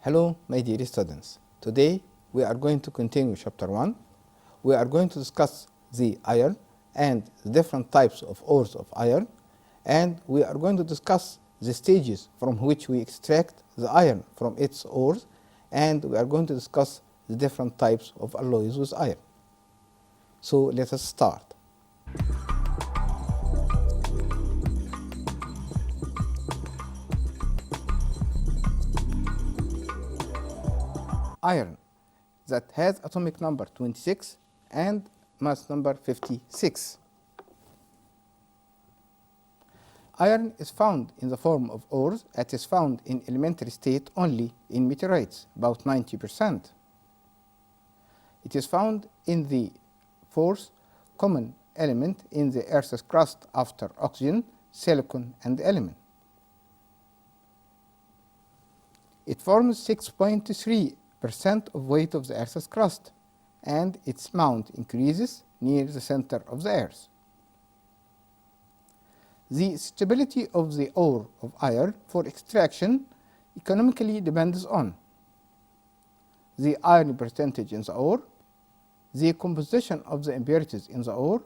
Hello, my dear students. Today we are going to continue chapter 1. We are going to discuss the iron and the different types of ores of iron, and we are going to discuss the stages from which we extract the iron from its ores, and we are going to discuss the different types of alloys with iron. So let us start. Iron that has atomic number 26 and mass number 56. Iron is found in the form of ores. It is found in elementary state only in meteorites, about 90%. It is found in the fourth common element in the Earth's crust after oxygen, silicon, and aluminum. It forms 6.3% of weight of the Earth's crust, and its amount increases near the center of the Earth. The stability of the ore of iron for extraction economically depends on the iron percentage in the ore, the composition of the impurities in the ore,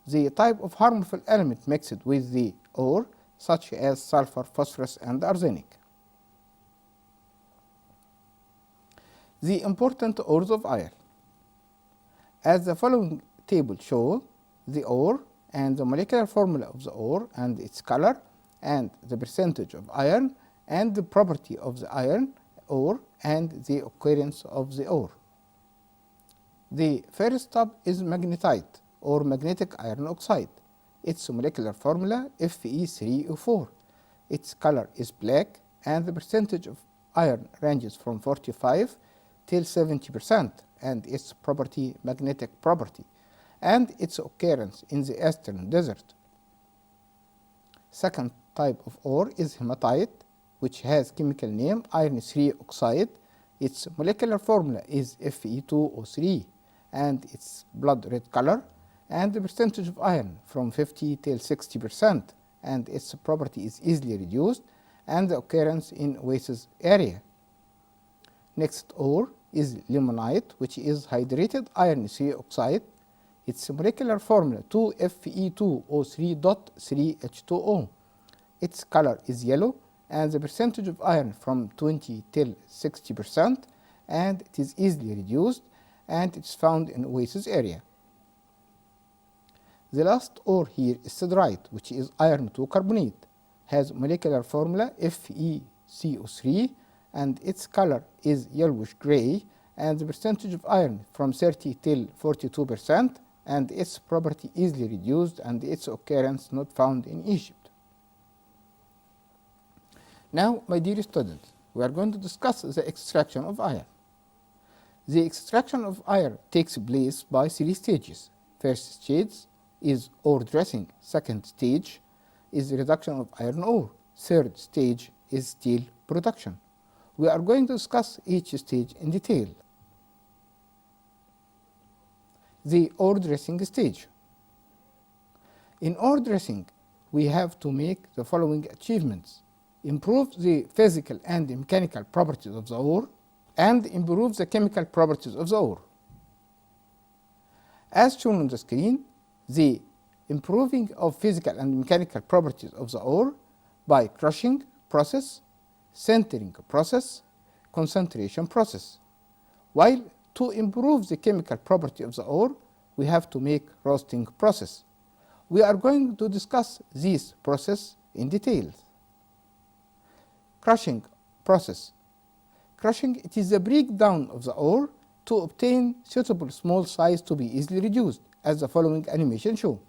the type of harmful element mixed with the ore, such as sulfur, phosphorus, and arsenic. The important ores of iron. As the following table shows, the ore and the molecular formula of the ore and its color and the percentage of iron and the property of the iron ore and the occurrence of the ore. The first step is magnetite or magnetic iron oxide. Its molecular formula Fe3O4. Its color is black and the percentage of iron ranges from 45 till 70%, and its property magnetic property, and its occurrence in the eastern desert. Second type of ore is hematite, which has chemical name iron 3 oxide. Its molecular formula is Fe2O3, and its blood red color, and the percentage of iron from 50 till 60%, and its property is easily reduced, and the occurrence in oasis area. Next ore is limonite, which is hydrated iron 3 oxide. Its molecular formula 2Fe2O3.3H2O. Its color is yellow, and the percentage of iron from 20 till 60%, and it is easily reduced, and it is found in oasis area. The last ore here is siderite, which is iron 2 carbonate, has molecular formula FeCO3, and its color is yellowish gray, and the percentage of iron from 30 till 42%, and its property easily reduced, and its occurrence not found in Egypt. Now, my dear students, we are going to discuss the extraction of iron. The extraction of iron takes place by 3 stages. First stage is ore dressing. Second stage is the reduction of iron ore. Third stage is steel production. We are going to discuss each stage in detail. The ore dressing stage. In ore dressing, we have to make the following achievements: improve the physical and mechanical properties of the ore, and improve the chemical properties of the ore. As shown on the screen, the improving of physical and mechanical properties of the ore by crushing process, sintering process, concentration process. While to improve the chemical property of the ore, we have to make roasting process. We are going to discuss this process in detail. Crushing process. Crushing, it is the breakdown of the ore to obtain suitable small size to be easily reduced, as the following animation show.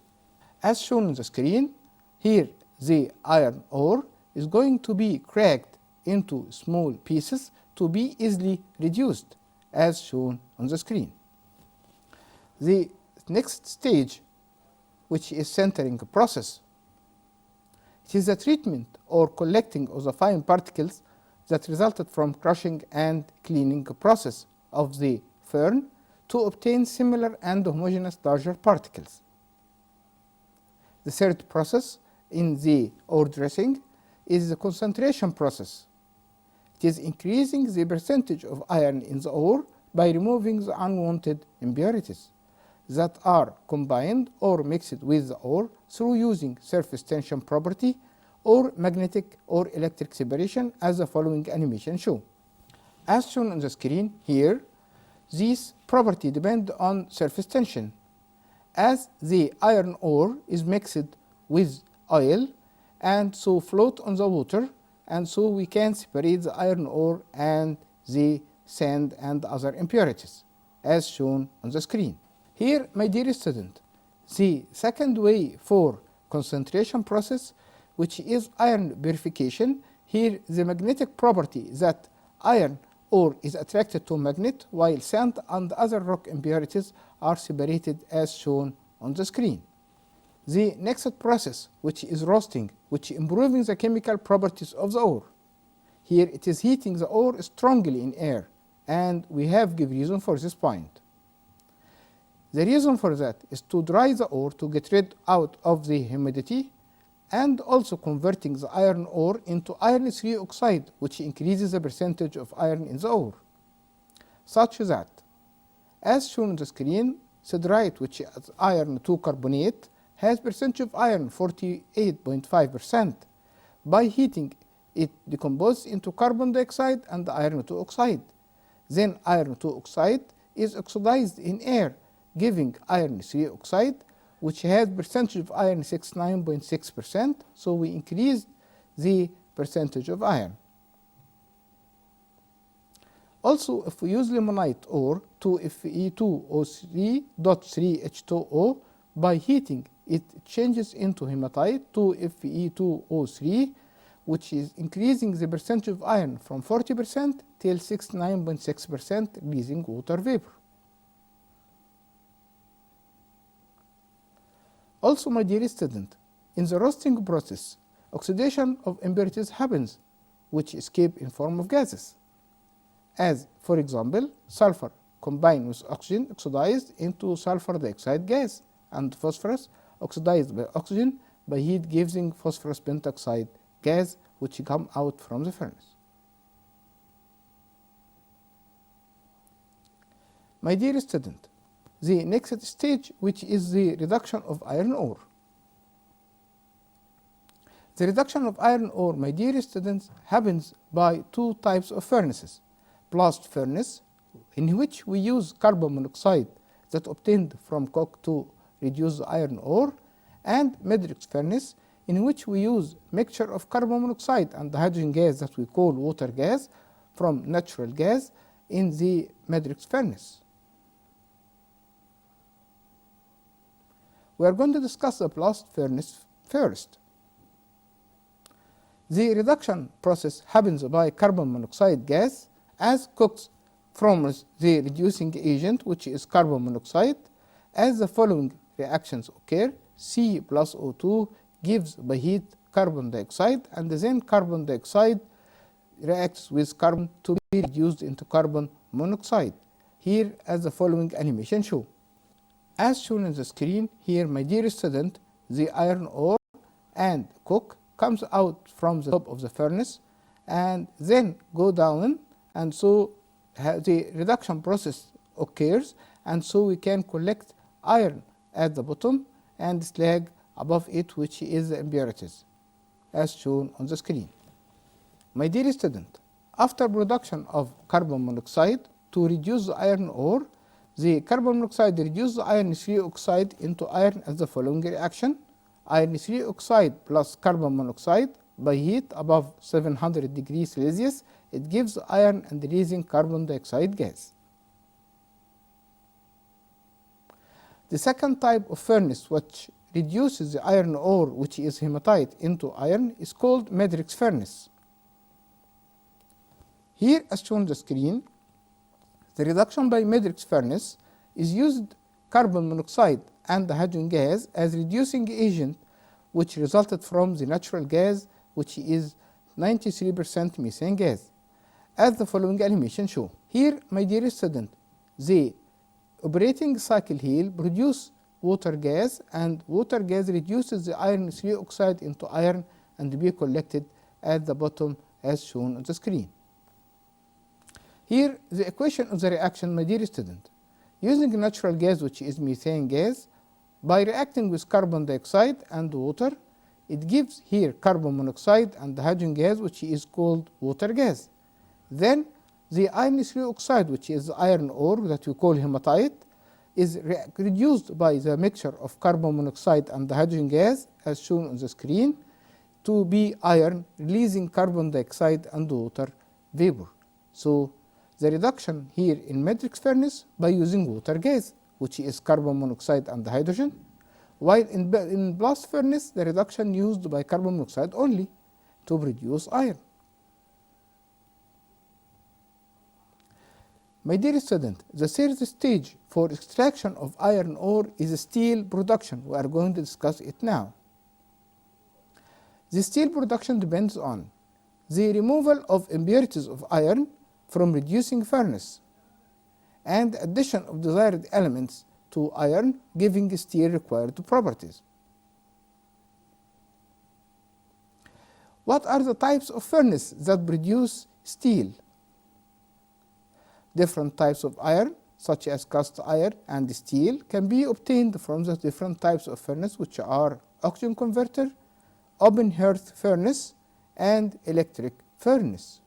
As shown on the screen, here the iron ore is going to be cracked into small pieces to be easily reduced, as shown on the screen. The next stage, which is sintering process, it is the treatment or collecting of the fine particles that resulted from crushing and cleaning process of the furnace to obtain similar and homogeneous larger particles. The third process in the ore dressing is the concentration process. It is increasing the percentage of iron in the ore by removing the unwanted impurities that are combined or mixed with the ore through using surface tension property or magnetic or electric separation, as the following animation show. As shown on the screen here, these properties depend on surface tension. As the iron ore is mixed with oil and so float on the water, and so we can separate the iron ore and the sand and other impurities, as shown on the screen. Here, my dear student, the second way for concentration process, which is iron purification. Here, the magnetic property that iron ore is attracted to magnet, while sand and other rock impurities are separated, as shown on the screen. The next process, which is roasting, which improving the chemical properties of the ore. Here it is heating the ore strongly in air, and we have good reason for this point. The reason for that is to dry the ore to get rid out of the humidity, and also converting the iron ore into iron 3 oxide, which increases the percentage of iron in the ore, such that, as shown on the screen, siderite, which is iron 2 carbonate, has percentage of iron 48.5%. By heating, it decomposes into carbon dioxide and iron 2 oxide. Then iron 2 oxide is oxidized in air, giving iron 3 oxide, which has percentage of iron 69.6%, so we increase the percentage of iron. Also, if we use limonite ore 2Fe2O3.3H2O, by heating it changes into hematite 2Fe2O3, which is increasing the percentage of iron from 40% till 69.6%, releasing water vapor. Also, my dear student, in the roasting process, oxidation of impurities happens, which escape in form of gases, as, for example, sulfur combined with oxygen oxidized into sulfur dioxide gas, and phosphorus oxidized by oxygen by heat giving phosphorus pentoxide gas, which come out from the furnace. My dear student, the next stage, which is the reduction of iron ore. The reduction of iron ore, my dear students, happens by two types of furnaces. Blast furnace, in which we use carbon monoxide that obtained from coke to reduce the iron ore, and matrix furnace, in which we use mixture of carbon monoxide and hydrogen gas that we call water gas from natural gas in the matrix furnace. We are going to discuss the blast furnace first. The reduction process happens by carbon monoxide gas as cooks from the reducing agent, which is carbon monoxide, as the following reactions occur. C plus O2 gives by heat carbon dioxide, and then carbon dioxide reacts with carbon to be reduced into carbon monoxide, here as the following animation show. As shown on the screen here, my dear student, the iron ore and coke comes out from the top of the furnace and then go down, and so the reduction process occurs, and so we can collect iron at the bottom and slag above it, which is the impurities, as shown on the screen. My dear student, after production of carbon monoxide to reduce the iron ore, the carbon monoxide reduces the iron 3 oxide into iron as the following reaction. Iron 3 oxide plus carbon monoxide by heat above 700 degrees Celsius, it gives iron and releasing carbon dioxide gas. The second type of furnace which reduces the iron ore, which is hematite, into iron is called matrix furnace. Here, as shown on the screen, the reduction by matrix furnace is used carbon monoxide and the hydrogen gas as reducing agent, which resulted from the natural gas, which is 93% methane gas, as the following animation show. Here, my dear student, the operating cycle here produce water gas, and water gas reduces the iron 3 oxide into iron and be collected at the bottom as shown on the screen. Here, the equation of the reaction, my dear student. Using a natural gas, which is methane gas, by reacting with carbon dioxide and water, it gives here carbon monoxide and hydrogen gas, which is called water gas. Then the iron 3 oxide, which is iron ore that we call hematite, is reduced by the mixture of carbon monoxide and the hydrogen gas, as shown on the screen, to be iron, releasing carbon dioxide and water vapor. So the reduction here in matrix furnace by using water gas, which is carbon monoxide and hydrogen, while in blast furnace the reduction used by carbon monoxide only to produce iron. My dear student, the third stage for extraction of iron ore is steel production. We are going to discuss it now. The steel production depends on the removal of impurities of iron from reducing furnace and addition of desired elements to iron, giving steel required properties. What are the types of furnace that produce steel? Different types of iron, such as cast iron and steel, can be obtained from the different types of furnace, which are oxygen converter, open hearth furnace, and electric furnace.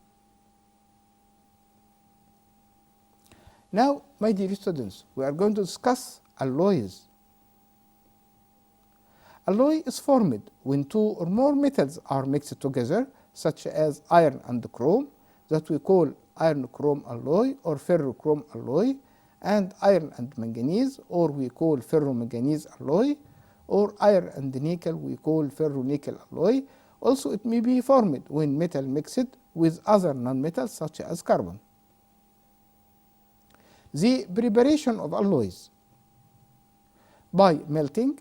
Now, my dear students, we are going to discuss alloys. Alloy is formed when two or more metals are mixed together, such as iron and chrome, that we call iron chrome alloy or ferrochrome alloy, and iron and manganese, or we call ferromanganese alloy, or iron and nickel we call ferronickel alloy. Also, it may be formed when metal mixed with other nonmetals such as carbon. The preparation of alloys by melting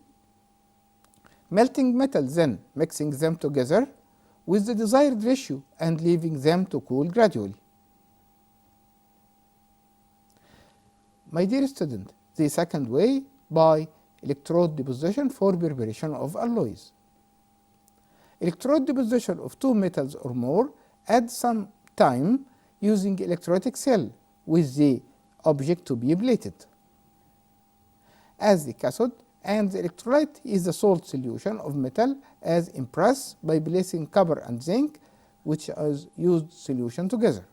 metals, then mixing them together with the desired ratio and leaving them to cool gradually. My dear student, the second way, by electrode deposition for preparation of alloys. Electrode deposition of two metals or more adds some time using electrolytic cell with the object to be plated as the cathode, and the electrolyte is the salt solution of metal as impressed by placing copper and zinc, which is used solution together.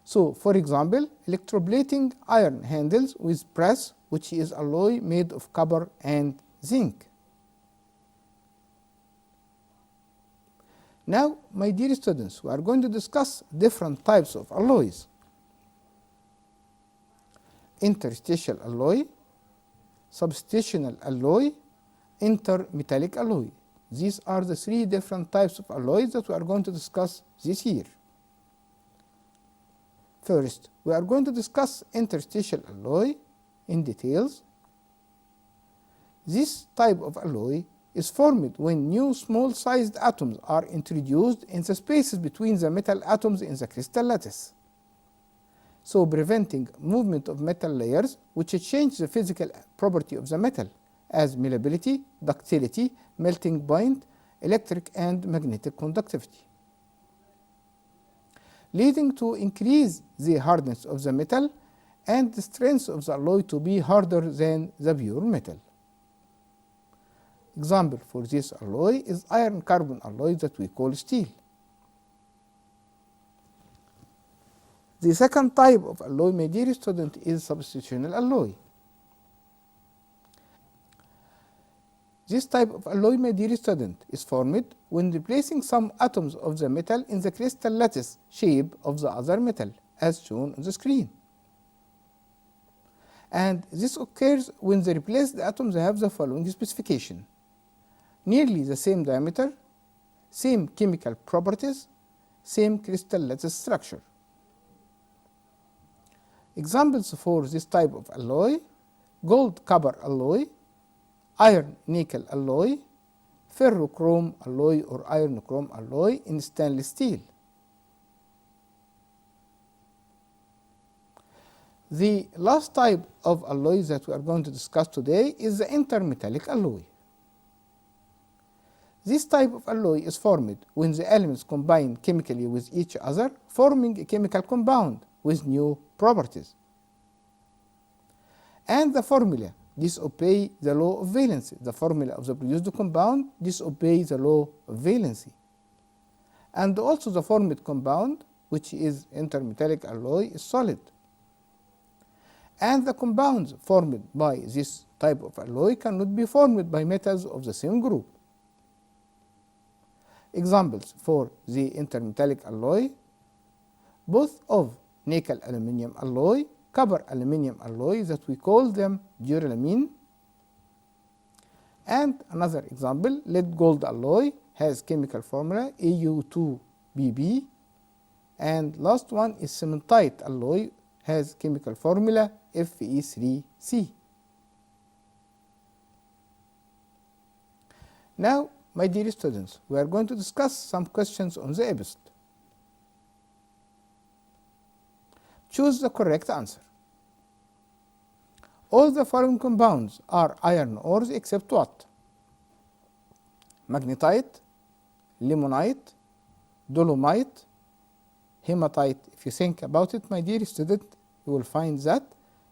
So, for example, electroplating iron handles with brass, which is alloy made of copper and zinc. Now, my dear students, we are going to discuss different types of alloys. Interstitial alloy, substitutional alloy, intermetallic alloy. These are the three different types of alloys that we are going to discuss this year. First, we are going to discuss interstitial alloy in details. This type of alloy is formed when new small-sized atoms are introduced in the spaces between the metal atoms in the crystal lattice, so preventing movement of metal layers which change the physical property of the metal as malleability, ductility, melting point, electric and magnetic conductivity, leading to increase the hardness of the metal and the strength of the alloy to be harder than the pure metal. Example for this alloy is iron carbon alloy that we call steel. The second type of alloy, my dear student, is substitutional alloy. This type of alloy, my dear student, is formed when replacing some atoms of the metal in the crystal lattice shape of the other metal, as shown on the screen. And this occurs when the replaced atoms have the following specification: nearly the same diameter, same chemical properties, same crystal lattice structure. Examples for this type of alloy: gold copper alloy, iron nickel alloy, ferrochrome alloy or iron chrome alloy in stainless steel. The last type of alloy that we are going to discuss today is the intermetallic alloy. This type of alloy is formed when the elements combine chemically with each other, forming a chemical compound with new properties. And the formula disobey the law of valency. The formula of the produced compound disobeys the law of valency. And also the formed compound, which is intermetallic alloy, is solid. And the compounds formed by this type of alloy cannot be formed by metals of the same group. Examples for the intermetallic alloy: both of nickel aluminum alloy, copper aluminum alloy that we call them duralumin. And another example, lead gold alloy has chemical formula Au2Bb. And last one is cementite alloy, has chemical formula Fe3C. Now, my dear students, we are going to discuss some questions on the episode. Choose the correct answer. All the following compounds are iron ores except what? Magnetite, limonite, dolomite, hematite. If you think about it, my dear student, you will find that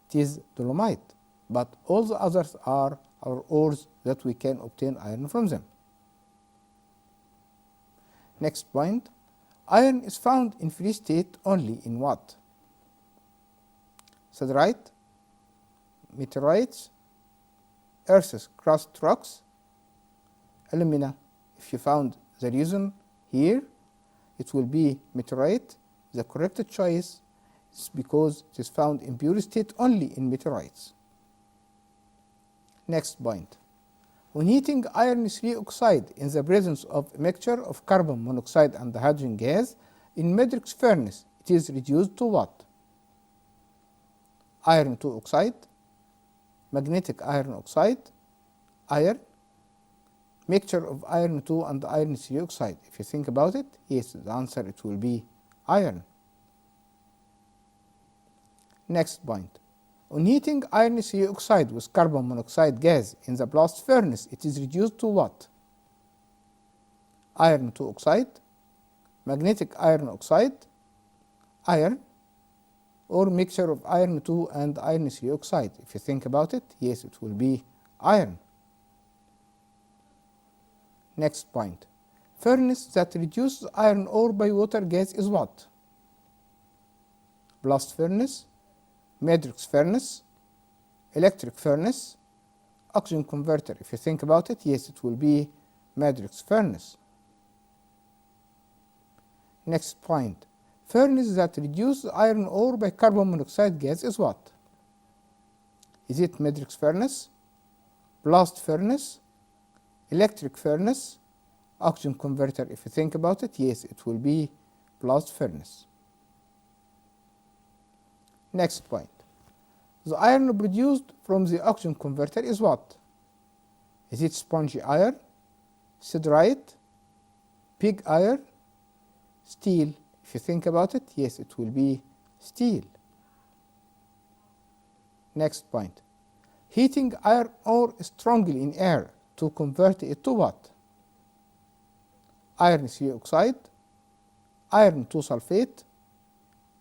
it is dolomite, but all the others are our ores that we can obtain iron from them. Next point, iron is found in free state only in what? Siderite, meteorites, Earth's crust rocks, alumina. If you found the reason here, it will be meteorite. The correct choice is because it is found in pure state only in meteorites. Next point. When heating iron 3 oxide in the presence of a mixture of carbon monoxide and hydrogen gas in matrix furnace, it is reduced to what? Iron 2 oxide, magnetic iron oxide, iron, mixture of iron 2 and iron 3 oxide. If you think about it, yes, the answer it will be iron. Next point. On heating iron 3 oxide with carbon monoxide gas in the blast furnace, it is reduced to what? Iron 2 oxide, magnetic iron oxide, iron, or mixture of iron 2 and iron 3 oxide. If you think about it, yes, it will be iron. Next point. Furnace that reduces iron ore by water gas is what? Blast furnace, matrix furnace, electric furnace, oxygen converter. If you think about it, yes, it will be matrix furnace. Next point. Furnace that reduces iron ore by carbon monoxide gas is what? Is it matrix furnace, blast furnace, electric furnace, oxygen converter? If you think about it, yes, it will be blast furnace. Next point. The iron produced from the oxygen converter is what? Is it spongy iron, siderite, pig iron, steel? If you think about it, yes, it will be steel. Next point. Heating iron ore strongly in air to convert it to what? Iron 3 oxide, iron 2 sulfate,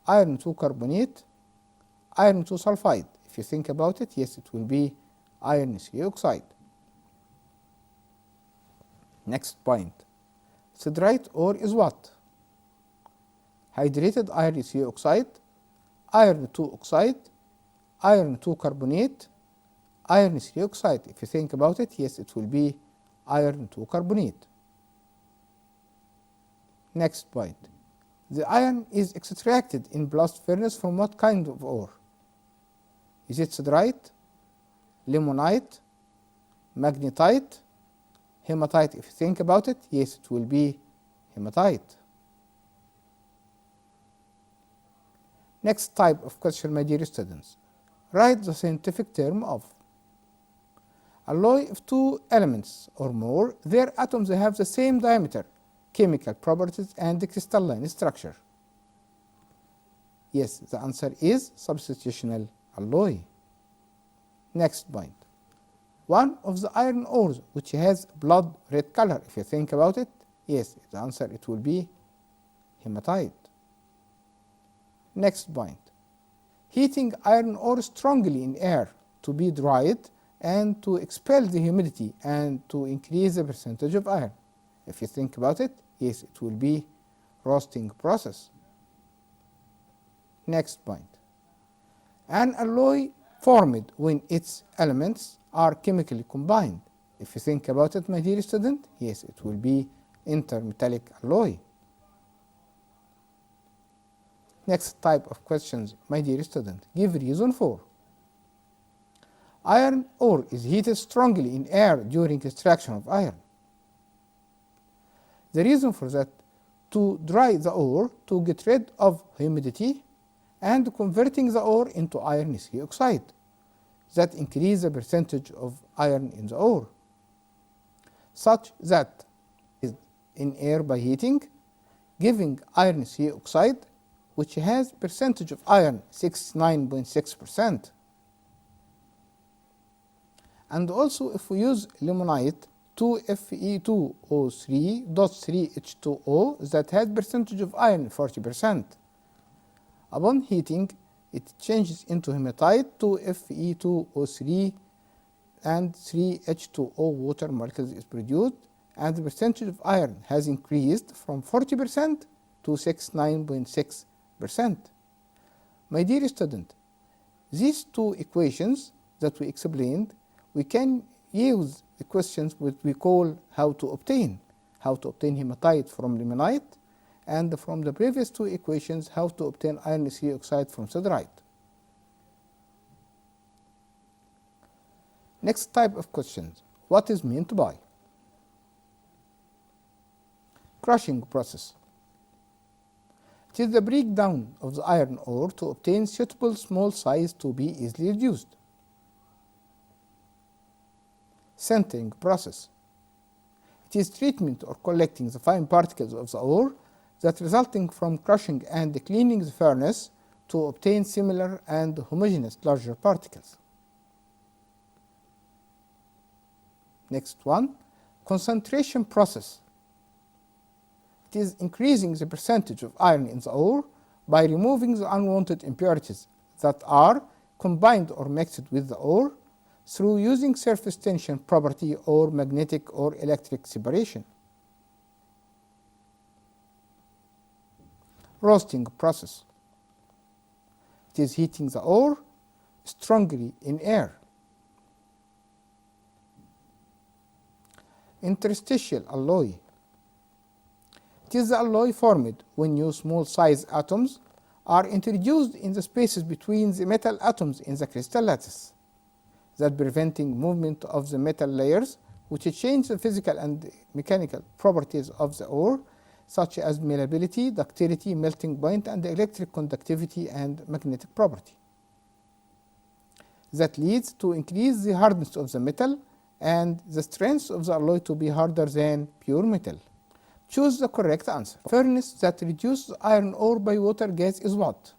iron 2 carbonate, iron 2 sulfide. If you think about it, yes, it will be iron 3 oxide. Next point. Siderite ore is what? Hydrated iron 3 oxide, iron 2 oxide, iron 2 carbonate, iron 3 oxide. If you think about it, yes, it will be iron 2 carbonate. Next point. The iron is extracted in blast furnace from what kind of ore? Is it siderite, limonite, magnetite, hematite? If you think about it, yes, it will be hematite. Next type of question, my dear students. Write the scientific term of alloy of two elements or more. Their atoms have the same diameter, chemical properties, and crystalline structure. Yes, the answer is substitutional alloy. Next point. one of the iron ores which has blood red color? If you think about it, yes, the answer it will be hematite. Next point. Heating iron ore strongly in air to be dried and to expel the humidity and to increase the percentage of iron. If you think about it, yes, it will be roasting process. Next point. An alloy formed when its elements are chemically combined. If you think about it, my dear student, yes, it will be intermetallic alloy. Next type of questions, my dear student, give reason for. Iron ore is heated strongly in air during extraction of iron. The reason for that, to dry the ore to get rid of humidity and converting the ore into iron C oxide. That increase the percentage of iron in the ore, such that is in air by heating, giving iron C oxide, which has percentage of iron 69.6%. And also if we use limonite 2Fe2O3.3H2O that has percentage of iron 40%. Upon heating, it changes into hematite 2Fe2O3 and 3H2O water molecules is produced, and the percentage of iron has increased from 40% to 69.6%. My dear student, these two equations that we explained, we can use the questions which we call how to obtain hematite from limonite, and from the previous two equations, how to obtain iron C oxide from siderite. Next type of questions, what is meant by crushing process? It is the breakdown of the iron ore to obtain suitable small size to be easily reduced. Sintering process. It is treatment or collecting the fine particles of the ore that resulting from crushing and cleaning the furnace to obtain similar and homogeneous larger particles. Next one, concentration process. It is increasing the percentage of iron in the ore by removing the unwanted impurities that are combined or mixed with the ore through using surface tension property or magnetic or electric separation. Roasting process. It is heating the ore strongly in air. Interstitial alloy. It is the alloy formed when new small size atoms are introduced in the spaces between the metal atoms in the crystal lattice, that preventing movement of the metal layers, which change the physical and mechanical properties of the ore, such as malleability, ductility, melting point, and electric conductivity and magnetic property. That leads to increase the hardness of the metal and the strength of the alloy to be harder than pure metal. Choose the correct answer. Furnace that reduces iron ore by water gas is what?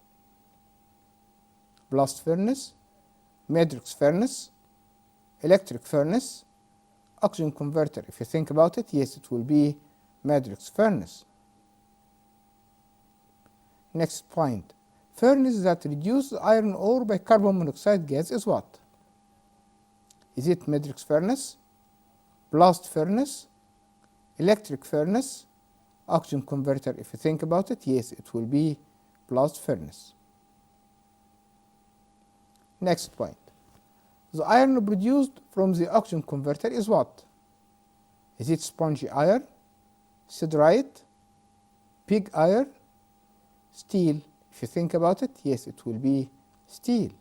Blast furnace, matrix furnace, electric furnace, oxygen converter. If you think about it, yes, it will be matrix furnace. Next point, furnace that reduces iron ore by carbon monoxide gas is what? Is it matrix furnace, blast furnace, electric furnace, oxygen converter? If you think about it, yes, it will be blast furnace. Next point, the iron produced from the oxygen converter is what? Is it spongy iron, siderite, pig iron, steel? If you think about it, yes, it will be steel.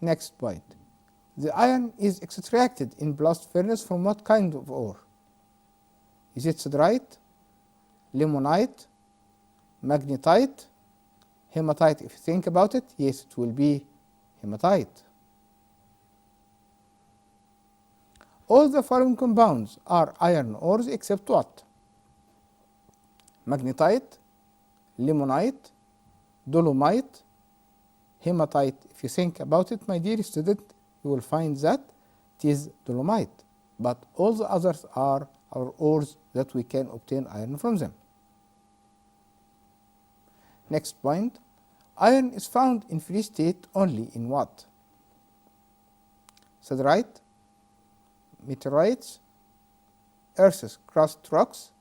Next point, the iron is extracted in blast furnace from what kind of ore? Is it siderite, limonite, magnetite, hematite? If you think about it, yes, it will be hematite. All the following compounds are iron ores except what? Magnetite, limonite, dolomite, hematite. If you think about it, my dear student, you will find that it is dolomite, but all the others are our ores that we can obtain iron from them. Next point, iron is found in free state only in what? Siderite, meteorites, Earth's crust rocks,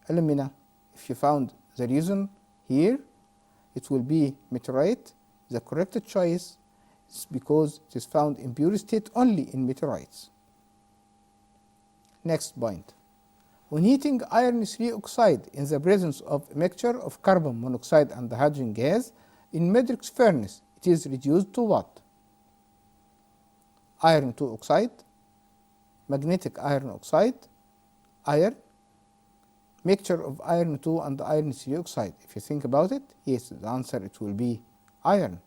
alumina. If you found the reason here, it will be meteorite. The correct choice is because it is found in pure state only in meteorites. Next point. When heating iron 3 oxide in the presence of a mixture of carbon monoxide and hydrogen gas in matrix furnace, it is reduced to what? Iron 2 oxide, magnetic iron oxide, iron, mixture of iron 2 and iron 3 oxide. If you think about it, yes, the answer it will be iron.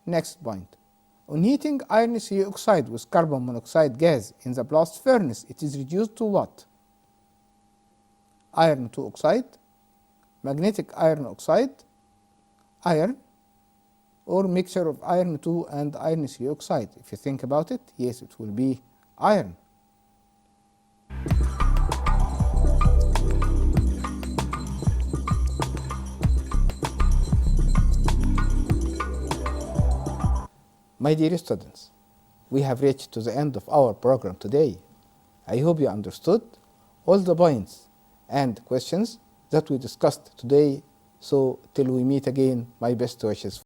Next point. On heating iron 3 oxide with carbon monoxide gas in the blast furnace, it is reduced to what? Iron 2 oxide, magnetic iron oxide, iron, or mixture of iron 2 and iron 3 oxide. If you think about it, yes, it will be iron. My dear students, we have reached to the end of our program today. I hope you understood all the points and questions that we discussed today. So till we meet again, my best wishes.